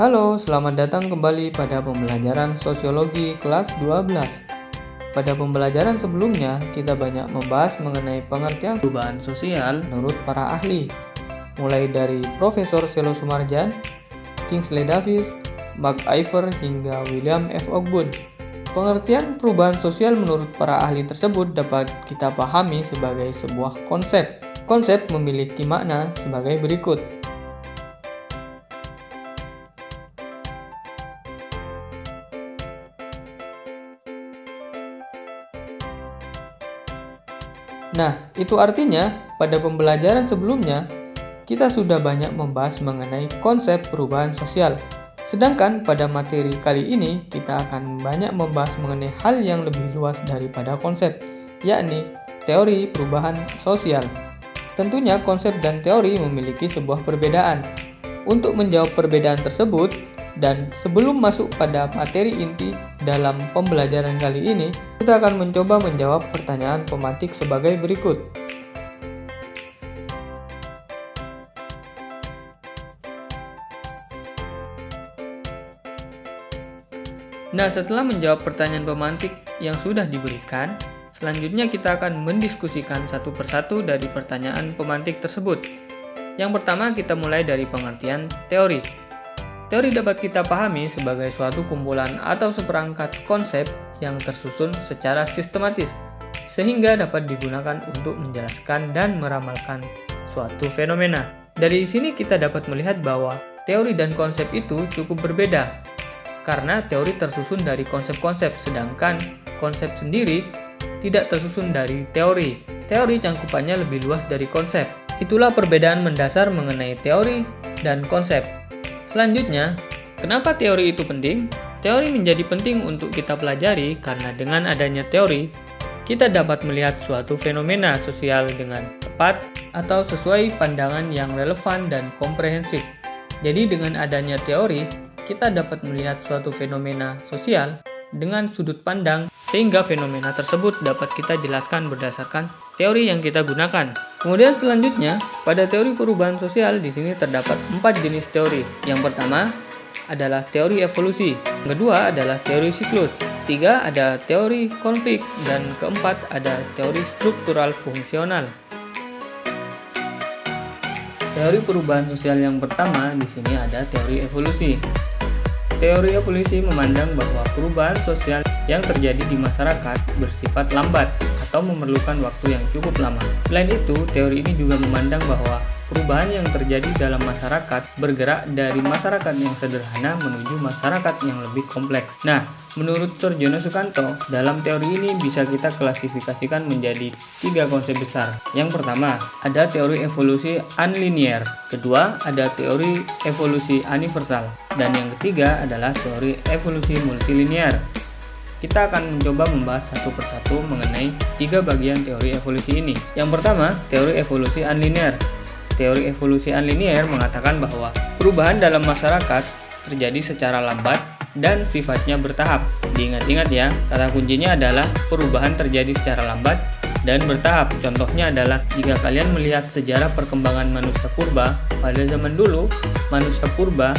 Halo, selamat datang kembali pada pembelajaran sosiologi kelas 12. Pada pembelajaran sebelumnya, kita banyak membahas mengenai pengertian perubahan sosial menurut para ahli, mulai dari Profesor Selo Sumarjan, Kingsley Davis, Mark Ivor, hingga William F. Ogden. Pengertian perubahan sosial menurut para ahli tersebut dapat kita pahami sebagai sebuah konsep. Konsep memiliki makna sebagai berikut. Nah, itu artinya pada pembelajaran sebelumnya, kita sudah banyak membahas mengenai konsep perubahan sosial. Sedangkan pada materi kali ini, kita akan banyak membahas mengenai hal yang lebih luas daripada konsep, yakni teori perubahan sosial. Tentunya konsep dan teori memiliki sebuah perbedaan. Untuk menjawab perbedaan tersebut, dan sebelum masuk pada materi inti dalam pembelajaran kali ini, kita akan mencoba menjawab pertanyaan pemantik sebagai berikut. Nah, setelah menjawab pertanyaan pemantik yang sudah diberikan, selanjutnya kita akan mendiskusikan satu persatu dari pertanyaan pemantik tersebut. Yang pertama, kita mulai dari pengertian teori. Teori dapat kita pahami sebagai suatu kumpulan atau seperangkat konsep yang tersusun secara sistematis, sehingga dapat digunakan untuk menjelaskan dan meramalkan suatu fenomena. Dari sini kita dapat melihat bahwa teori dan konsep itu cukup berbeda, karena teori tersusun dari konsep-konsep, sedangkan konsep sendiri tidak tersusun dari teori. Teori cangkupannya lebih luas dari konsep. Itulah perbedaan mendasar mengenai teori dan konsep. Selanjutnya, kenapa teori itu penting? Teori menjadi penting untuk kita pelajari karena dengan adanya teori, kita dapat melihat suatu fenomena sosial dengan tepat atau sesuai pandangan yang relevan dan komprehensif. Jadi dengan adanya teori, kita dapat melihat suatu fenomena sosial dengan sudut pandang sehingga fenomena tersebut dapat kita jelaskan berdasarkan teori yang kita gunakan. Kemudian selanjutnya, pada teori perubahan sosial di sini terdapat 4 jenis teori. Yang pertama adalah teori evolusi, yang kedua adalah teori siklus, ketiga ada teori konflik, dan keempat ada teori struktural fungsional. Teori perubahan sosial yang pertama di sini ada teori evolusi. Teori evolusi memandang bahwa perubahan sosial yang terjadi di masyarakat bersifat lambat atau memerlukan waktu yang cukup lama. Selain itu, teori ini juga memandang bahwa perubahan yang terjadi dalam masyarakat bergerak dari masyarakat yang sederhana menuju masyarakat yang lebih kompleks. Nah, menurut Surjono Sukanto, dalam teori ini bisa kita klasifikasikan menjadi 3 konsep besar. Yang pertama, ada teori evolusi unlinear. Kedua, ada teori evolusi universal. Dan yang ketiga adalah teori evolusi multilinear. Kita akan mencoba membahas satu persatu mengenai 3 bagian teori evolusi ini. Yang pertama, teori evolusi unlinear. Teori evolusi unlinear mengatakan bahwa perubahan dalam masyarakat terjadi secara lambat dan sifatnya bertahap. Diingat-ingat ya, kata kuncinya adalah perubahan terjadi secara lambat dan bertahap. Contohnya adalah jika kalian melihat sejarah perkembangan manusia purba, pada zaman dulu manusia purba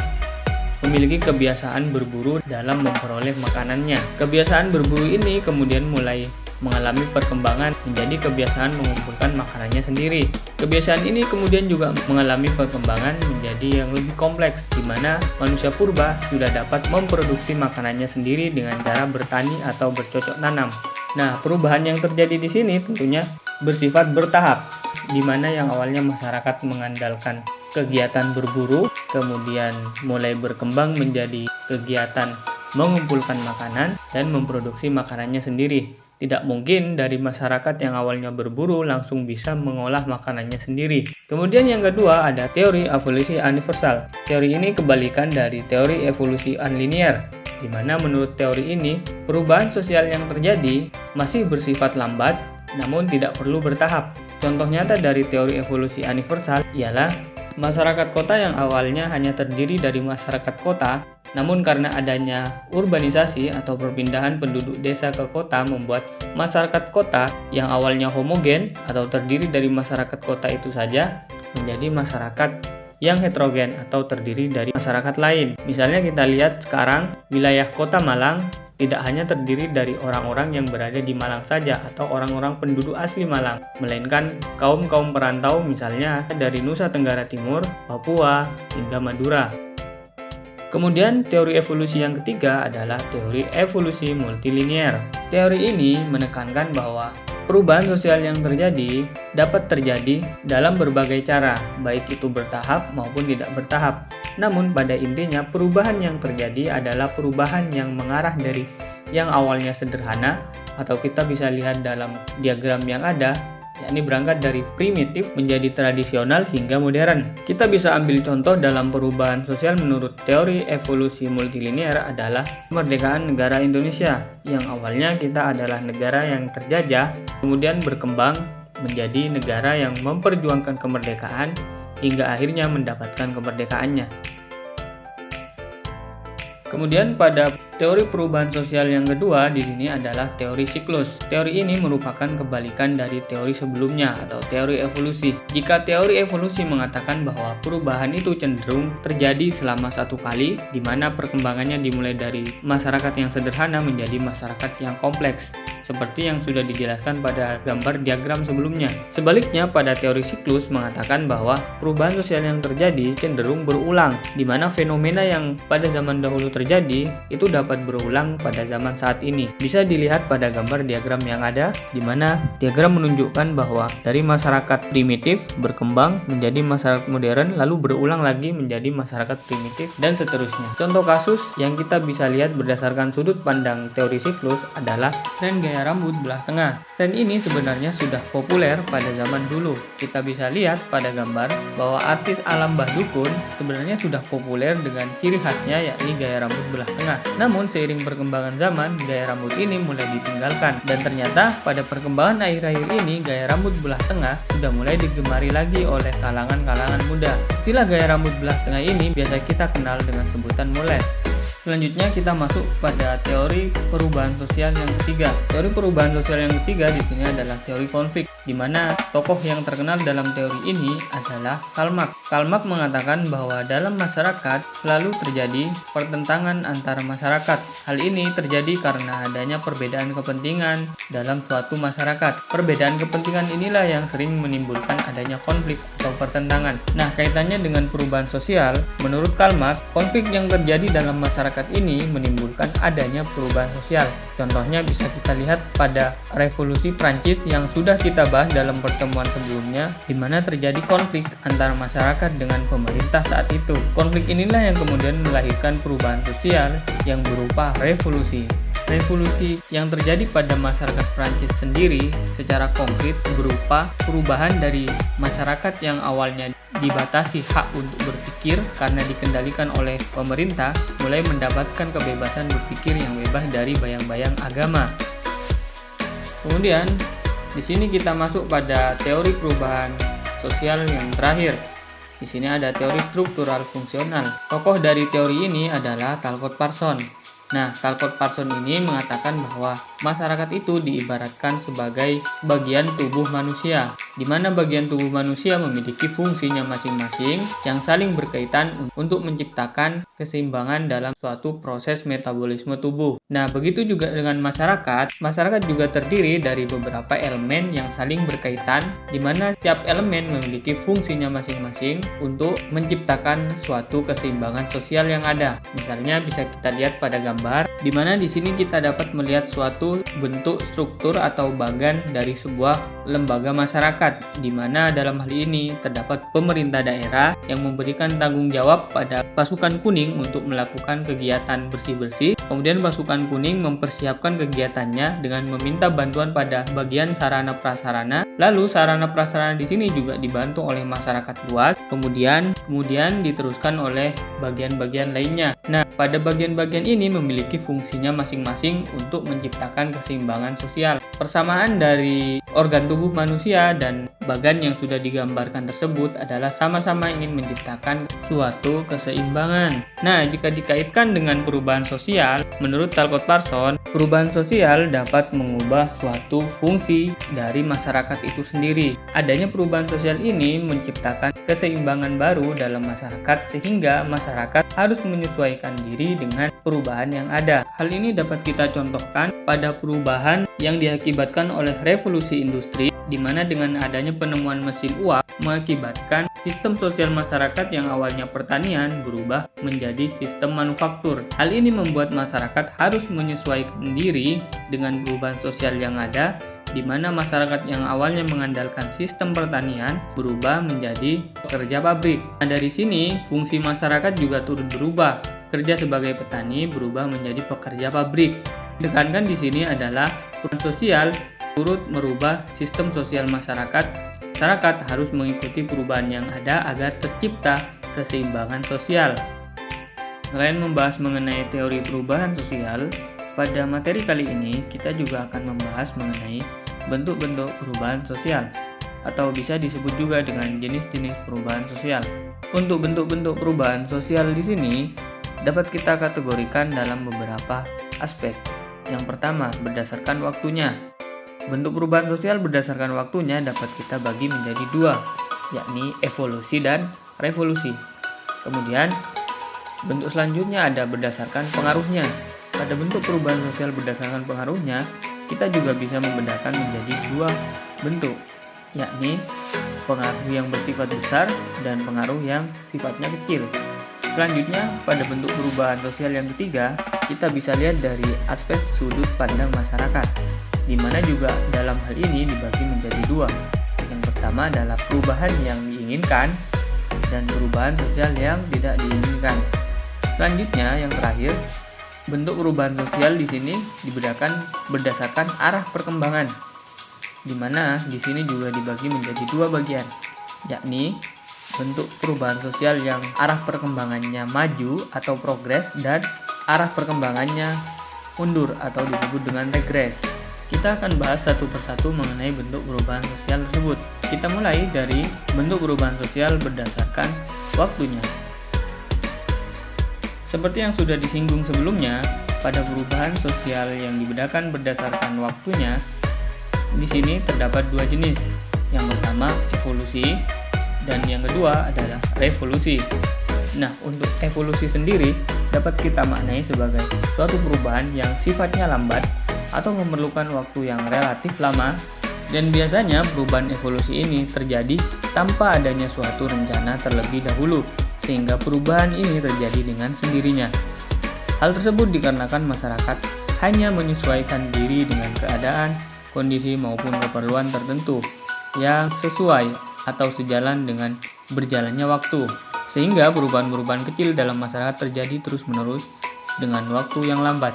memiliki kebiasaan berburu dalam memperoleh makanannya. Kebiasaan berburu ini kemudian mulai mengalami perkembangan menjadi kebiasaan mengumpulkan makanannya sendiri. Kebiasaan ini kemudian juga mengalami perkembangan menjadi yang lebih kompleks, di mana manusia purba sudah dapat memproduksi makanannya sendiri dengan cara bertani atau bercocok tanam. Nah, perubahan yang terjadi di sini tentunya bersifat bertahap, di mana yang awalnya masyarakat mengandalkan kegiatan berburu, kemudian mulai berkembang menjadi kegiatan mengumpulkan makanan dan memproduksi makanannya sendiri. Tidak mungkin dari masyarakat yang awalnya berburu langsung bisa mengolah makanannya sendiri. Kemudian yang kedua ada teori evolusi universal. Teori ini kebalikan dari teori evolusi unlinear, di mana menurut teori ini perubahan sosial yang terjadi masih bersifat lambat namun tidak perlu bertahap. Contoh nyata dari teori evolusi universal ialah masyarakat kota yang awalnya hanya terdiri dari masyarakat kota, namun karena adanya urbanisasi atau perpindahan penduduk desa ke kota membuat masyarakat kota yang awalnya homogen atau terdiri dari masyarakat kota itu saja menjadi masyarakat yang heterogen atau terdiri dari masyarakat lain. Misalnya kita lihat sekarang wilayah Kota Malang tidak hanya terdiri dari orang-orang yang berada di Malang saja atau orang-orang penduduk asli Malang, melainkan kaum-kaum perantau misalnya dari Nusa Tenggara Timur, Papua, hingga Madura. Kemudian teori evolusi yang ketiga adalah teori evolusi multilinear. Teori ini menekankan bahwa perubahan sosial yang terjadi dapat terjadi dalam berbagai cara, baik itu bertahap maupun tidak bertahap. Namun pada intinya perubahan yang terjadi adalah perubahan yang mengarah dari yang awalnya sederhana atau kita bisa lihat dalam diagram yang ada, yakni berangkat dari primitif menjadi tradisional hingga modern. Kita bisa ambil contoh dalam perubahan sosial menurut teori evolusi multilinear adalah kemerdekaan negara Indonesia, yang awalnya kita adalah negara yang terjajah, kemudian berkembang menjadi negara yang memperjuangkan kemerdekaan hingga akhirnya mendapatkan kemerdekaannya. Kemudian pada teori perubahan sosial yang kedua di sini adalah teori siklus. Teori ini merupakan kebalikan dari teori sebelumnya atau teori evolusi. Jika teori evolusi mengatakan bahwa perubahan itu cenderung terjadi selama satu kali, di mana perkembangannya dimulai dari masyarakat yang sederhana menjadi masyarakat yang kompleks, seperti yang sudah dijelaskan pada gambar diagram sebelumnya. Sebaliknya, pada teori siklus mengatakan bahwa perubahan sosial yang terjadi cenderung berulang, di mana fenomena yang pada zaman dahulu terjadi itu dapat berulang pada zaman saat ini. Bisa dilihat pada gambar diagram yang ada, di mana diagram menunjukkan bahwa dari masyarakat primitif berkembang menjadi masyarakat modern, lalu berulang lagi menjadi masyarakat primitif, dan seterusnya. Contoh kasus yang kita bisa lihat berdasarkan sudut pandang teori siklus adalah tren gaya rambut belah tengah. Tren ini sebenarnya sudah populer pada zaman dulu. Kita bisa lihat pada gambar bahwa artis Alam Mbah Dukun sebenarnya sudah populer dengan ciri khasnya yakni gaya rambut belah tengah. Namun seiring perkembangan zaman, gaya rambut ini mulai ditinggalkan, dan ternyata pada perkembangan akhir-akhir ini gaya rambut belah tengah sudah mulai digemari lagi oleh kalangan-kalangan muda. Istilah gaya rambut belah tengah ini biasa kita kenal dengan sebutan mullet. Selanjutnya kita masuk pada teori perubahan sosial yang ketiga. Teori perubahan sosial yang ketiga di sini adalah teori konflik, di mana tokoh yang terkenal dalam teori ini adalah Karl Marx. Karl Marx mengatakan bahwa dalam masyarakat selalu terjadi pertentangan antar masyarakat. Hal ini terjadi karena adanya perbedaan kepentingan dalam suatu masyarakat. Perbedaan kepentingan inilah yang sering menimbulkan adanya konflik atau pertentangan. Nah, kaitannya dengan perubahan sosial, menurut Karl Marx, konflik yang terjadi dalam masyarakat ini menimbulkan adanya perubahan sosial. Contohnya bisa kita lihat pada revolusi Prancis yang sudah kita bahas dalam pertemuan sebelumnya, di mana terjadi konflik antara masyarakat dengan pemerintah saat itu. Konflik inilah yang kemudian melahirkan perubahan sosial yang berupa revolusi. Revolusi yang terjadi pada masyarakat Prancis sendiri secara konkret berupa perubahan dari masyarakat yang awalnya dibatasi hak untuk berpikir karena dikendalikan oleh pemerintah, mulai mendapatkan kebebasan berpikir yang bebas dari bayang-bayang agama. Kemudian di sini kita masuk pada teori perubahan sosial yang terakhir. Di sini ada teori struktural fungsional. Tokoh dari teori ini adalah Talcott Parsons. Nah, Talcott Parsons ini mengatakan bahwa masyarakat itu diibaratkan sebagai bagian tubuh manusia, di mana bagian tubuh manusia memiliki fungsinya masing-masing yang saling berkaitan untuk menciptakan keseimbangan dalam suatu proses metabolisme tubuh. Nah, begitu juga dengan masyarakat. Masyarakat juga terdiri dari beberapa elemen yang saling berkaitan, di mana setiap elemen memiliki fungsinya masing-masing untuk menciptakan suatu keseimbangan sosial yang ada. Misalnya bisa kita lihat pada gambar, di mana di sini kita dapat melihat suatu bentuk struktur atau bagan dari sebuah lembaga masyarakat, di mana dalam hal ini terdapat pemerintah daerah yang memberikan tanggung jawab pada pasukan kuning untuk melakukan kegiatan bersih-bersih. Kemudian pasukan kuning mempersiapkan kegiatannya dengan meminta bantuan pada bagian sarana prasarana. Lalu sarana prasarana di sini juga dibantu oleh masyarakat luas. Kemudian diteruskan oleh bagian-bagian lainnya. Nah, pada bagian-bagian ini memiliki fungsinya masing-masing untuk menciptakan keseimbangan sosial. Persamaan dari organ tubuh manusia dan bagan yang sudah digambarkan tersebut adalah sama-sama ingin menciptakan suatu keseimbangan. Nah, jika dikaitkan dengan perubahan sosial, menurut Talcott Parsons, perubahan sosial dapat mengubah suatu fungsi dari masyarakat itu sendiri. Adanya perubahan sosial ini menciptakan keseimbangan baru dalam masyarakat sehingga masyarakat harus menyesuaikan diri dengan perubahan yang ada. Hal ini dapat kita contohkan pada perubahan yang diakibatkan oleh revolusi industri, di mana dengan adanya penemuan mesin uap mengakibatkan sistem sosial masyarakat yang awalnya pertanian berubah menjadi sistem manufaktur. Hal ini membuat masyarakat harus menyesuaikan diri dengan perubahan sosial yang ada, di mana masyarakat yang awalnya mengandalkan sistem pertanian berubah menjadi pekerja pabrik. Nah, dari sini fungsi masyarakat juga turut berubah. Kerja sebagai petani berubah menjadi pekerja pabrik. Ditekankan di sini adalah perubahan sosial turut merubah sistem sosial masyarakat. Masyarakat harus mengikuti perubahan yang ada agar tercipta keseimbangan sosial. Selain membahas mengenai teori perubahan sosial, pada materi kali ini kita juga akan membahas mengenai bentuk-bentuk perubahan sosial, atau bisa disebut juga dengan jenis-jenis perubahan sosial. Untuk bentuk-bentuk perubahan sosial di sini dapat kita kategorikan dalam beberapa aspek. Yang pertama, berdasarkan waktunya. Bentuk perubahan sosial berdasarkan waktunya dapat kita bagi menjadi dua, yakni evolusi dan revolusi. Kemudian, bentuk selanjutnya ada berdasarkan pengaruhnya. Pada bentuk perubahan sosial berdasarkan pengaruhnya, kita juga bisa membedakan menjadi dua bentuk, yakni pengaruh yang bersifat besar dan pengaruh yang sifatnya kecil. Selanjutnya, pada bentuk perubahan sosial yang ketiga, kita bisa lihat dari aspek sudut pandang masyarakat, di mana juga dalam hal ini dibagi menjadi dua. Yang pertama adalah perubahan yang diinginkan dan perubahan sosial yang tidak diinginkan. Selanjutnya, yang terakhir, bentuk perubahan sosial di sini dibedakan berdasarkan arah perkembangan, di mana di sini juga dibagi menjadi dua bagian, yakni bentuk perubahan sosial yang arah perkembangannya maju atau progres dan arah perkembangannya mundur atau disebut dengan regres. Kita akan bahas satu persatu mengenai bentuk perubahan sosial tersebut. Kita mulai dari bentuk perubahan sosial berdasarkan waktunya. Seperti yang sudah disinggung sebelumnya, pada perubahan sosial yang dibedakan berdasarkan waktunya, di sini terdapat dua jenis. Yang pertama, evolusi, dan yang kedua adalah revolusi. Nah, untuk evolusi sendiri dapat kita maknai sebagai suatu perubahan yang sifatnya lambat atau memerlukan waktu yang relatif lama, dan biasanya perubahan evolusi ini terjadi tanpa adanya suatu rencana terlebih dahulu, sehingga perubahan ini terjadi dengan sendirinya. Hal tersebut dikarenakan masyarakat hanya menyesuaikan diri dengan keadaan, kondisi maupun keperluan tertentu yang sesuai atau sejalan dengan berjalannya waktu, sehingga perubahan-perubahan kecil dalam masyarakat terjadi terus-menerus dengan waktu yang lambat,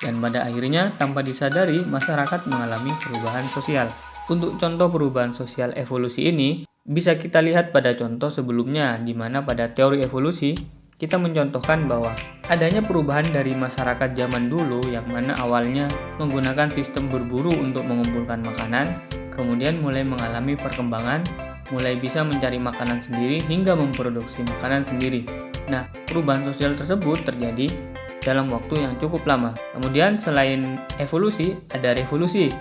dan pada akhirnya tanpa disadari masyarakat mengalami perubahan sosial. Untuk contoh perubahan sosial evolusi ini bisa kita lihat pada contoh sebelumnya, di mana pada teori evolusi kita mencontohkan bahwa adanya perubahan dari masyarakat zaman dulu yang mana awalnya menggunakan sistem berburu untuk mengumpulkan makanan, kemudian mulai mengalami perkembangan, mulai bisa mencari makanan sendiri hingga memproduksi makanan sendiri. Nah, perubahan sosial tersebut terjadi dalam waktu yang cukup lama. Kemudian selain evolusi, ada revolusi.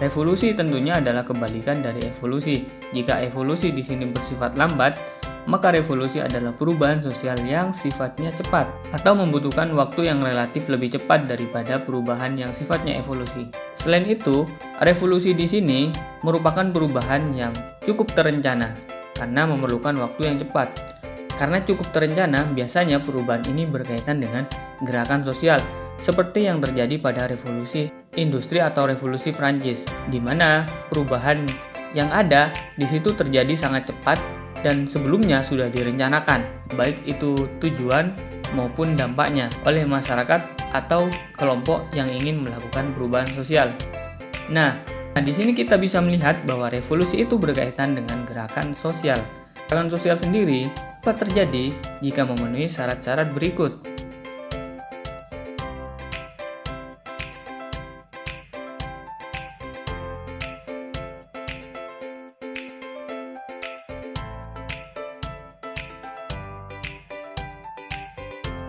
Revolusi tentunya adalah kebalikan dari evolusi. Jika evolusi di sini bersifat lambat, maka revolusi adalah perubahan sosial yang sifatnya cepat atau membutuhkan waktu yang relatif lebih cepat daripada perubahan yang sifatnya evolusi. Selain itu, revolusi di sini merupakan perubahan yang cukup terencana karena memerlukan waktu yang cepat. Karena cukup terencana, biasanya perubahan ini berkaitan dengan gerakan sosial, seperti yang terjadi pada revolusi industri atau revolusi Prancis, di mana perubahan yang ada di situ terjadi sangat cepat dan sebelumnya sudah direncanakan, baik itu tujuan maupun dampaknya oleh masyarakat atau kelompok yang ingin melakukan perubahan sosial. Nah, di sini kita bisa melihat bahwa revolusi itu berkaitan dengan gerakan sosial. Gerakan sosial sendiri dapat terjadi jika memenuhi syarat-syarat berikut.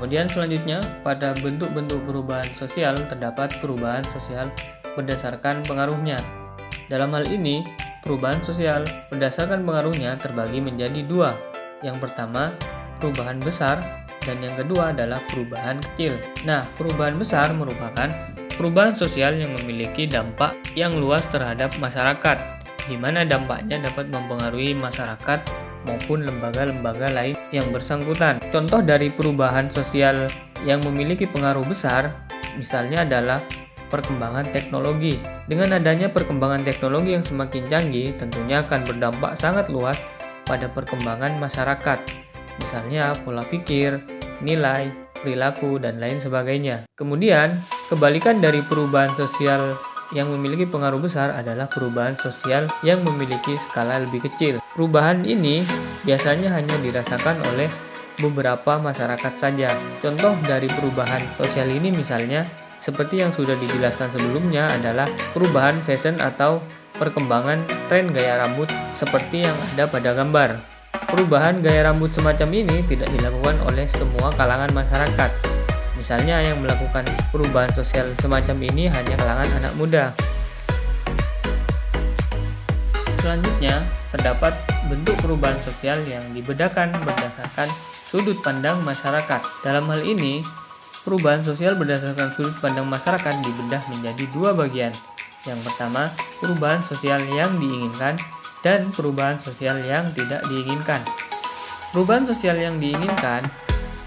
Kemudian selanjutnya, pada bentuk-bentuk perubahan sosial terdapat perubahan sosial berdasarkan pengaruhnya. Dalam hal ini, perubahan sosial berdasarkan pengaruhnya terbagi menjadi dua. Yang pertama, perubahan besar, dan yang kedua adalah perubahan kecil. Nah, perubahan besar merupakan perubahan sosial yang memiliki dampak yang luas terhadap masyarakat, di mana dampaknya dapat mempengaruhi masyarakat maupun lembaga-lembaga lain yang bersangkutan. Contoh dari perubahan sosial yang memiliki pengaruh besar, misalnya adalah perkembangan teknologi. Dengan adanya perkembangan teknologi yang semakin canggih, tentunya akan berdampak sangat luas pada perkembangan masyarakat. Misalnya pola pikir, nilai, perilaku, dan lain sebagainya. Kemudian, kebalikan dari perubahan sosial yang memiliki pengaruh besar adalah perubahan sosial yang memiliki skala lebih kecil. Perubahan ini biasanya hanya dirasakan oleh beberapa masyarakat saja. Contoh dari perubahan sosial ini misalnya, seperti yang sudah dijelaskan sebelumnya adalah perubahan fashion atau perkembangan tren gaya rambut seperti yang ada pada gambar. Perubahan gaya rambut semacam ini tidak dilakukan oleh semua kalangan masyarakat. Misalnya yang melakukan perubahan sosial semacam ini hanya kalangan anak muda. Selanjutnya, terdapat bentuk perubahan sosial yang dibedakan berdasarkan sudut pandang masyarakat. Dalam hal ini, perubahan sosial berdasarkan sudut pandang masyarakat dibedah menjadi dua bagian. Yang pertama, perubahan sosial yang diinginkan dan perubahan sosial yang tidak diinginkan. Perubahan sosial yang diinginkan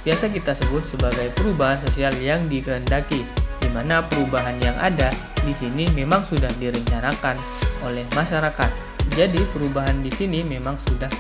biasa kita sebut sebagai perubahan sosial yang dikehendaki, di mana perubahan yang ada di sini memang sudah direncanakan oleh masyarakat. Jadi perubahan di sini memang sudah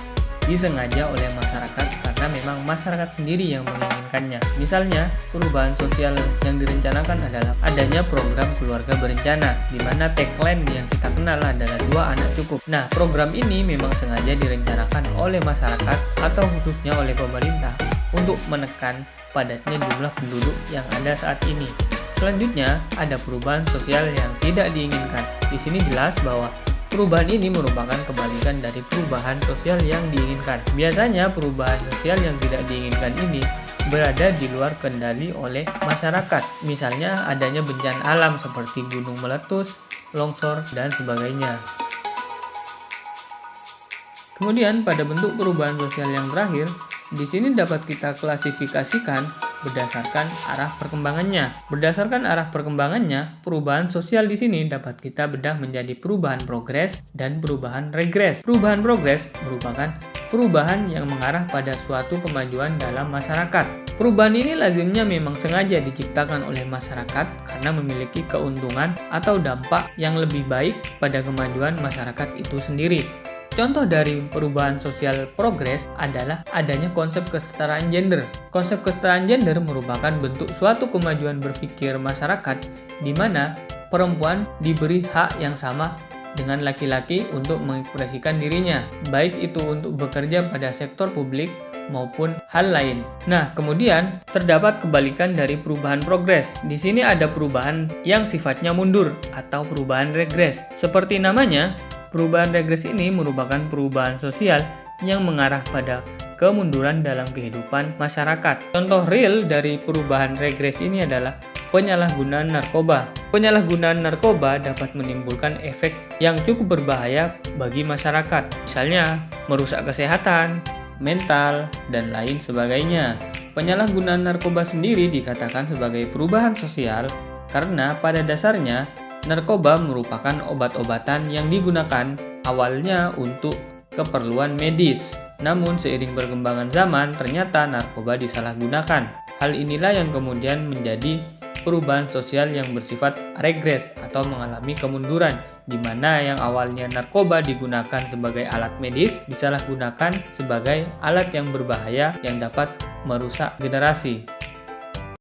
disengaja oleh masyarakat karena memang masyarakat sendiri yang menginginkannya. Misalnya, perubahan sosial yang direncanakan adalah adanya program keluarga berencana, di mana tagline yang kita kenal adalah 2 anak cukup. Nah, program ini memang sengaja direncanakan oleh masyarakat atau khususnya oleh pemerintah untuk menekan padatnya jumlah penduduk yang ada saat ini. Selanjutnya, ada perubahan sosial yang tidak diinginkan. Di sini jelas bahwa perubahan ini merupakan kebalikan dari perubahan sosial yang diinginkan. Biasanya perubahan sosial yang tidak diinginkan ini berada di luar kendali oleh masyarakat. Misalnya adanya bencana alam seperti gunung meletus, longsor, dan sebagainya. Kemudian pada bentuk perubahan sosial yang terakhir, di sini dapat kita klasifikasikan berdasarkan arah perkembangannya. Berdasarkan arah perkembangannya, perubahan sosial di sini dapat kita bedah menjadi perubahan progres dan perubahan regres. Perubahan progres merupakan perubahan yang mengarah pada suatu kemajuan dalam masyarakat. Perubahan ini lazimnya memang sengaja diciptakan oleh masyarakat karena memiliki keuntungan atau dampak yang lebih baik pada kemajuan masyarakat itu sendiri. Contoh dari perubahan sosial progres adalah adanya konsep kesetaraan gender. Konsep kesetaraan gender merupakan bentuk suatu kemajuan berpikir masyarakat di mana perempuan diberi hak yang sama dengan laki-laki untuk mengekspresikan dirinya, baik itu untuk bekerja pada sektor publik maupun hal lain. Nah, kemudian terdapat kebalikan dari perubahan progres. Di sini ada perubahan yang sifatnya mundur atau perubahan regres. Seperti namanya, perubahan regres ini merupakan perubahan sosial yang mengarah pada kemunduran dalam kehidupan masyarakat. Contoh real dari perubahan regres ini adalah penyalahgunaan narkoba. Penyalahgunaan narkoba dapat menimbulkan efek yang cukup berbahaya bagi masyarakat, misalnya merusak kesehatan, mental, dan lain sebagainya. Penyalahgunaan narkoba sendiri dikatakan sebagai perubahan sosial karena pada dasarnya narkoba merupakan obat-obatan yang digunakan awalnya untuk keperluan medis. Namun seiring perkembangan zaman ternyata narkoba disalahgunakan. Hal inilah yang kemudian menjadi perubahan sosial yang bersifat regres atau mengalami kemunduran, di mana yang awalnya narkoba digunakan sebagai alat medis disalahgunakan sebagai alat yang berbahaya yang dapat merusak generasi.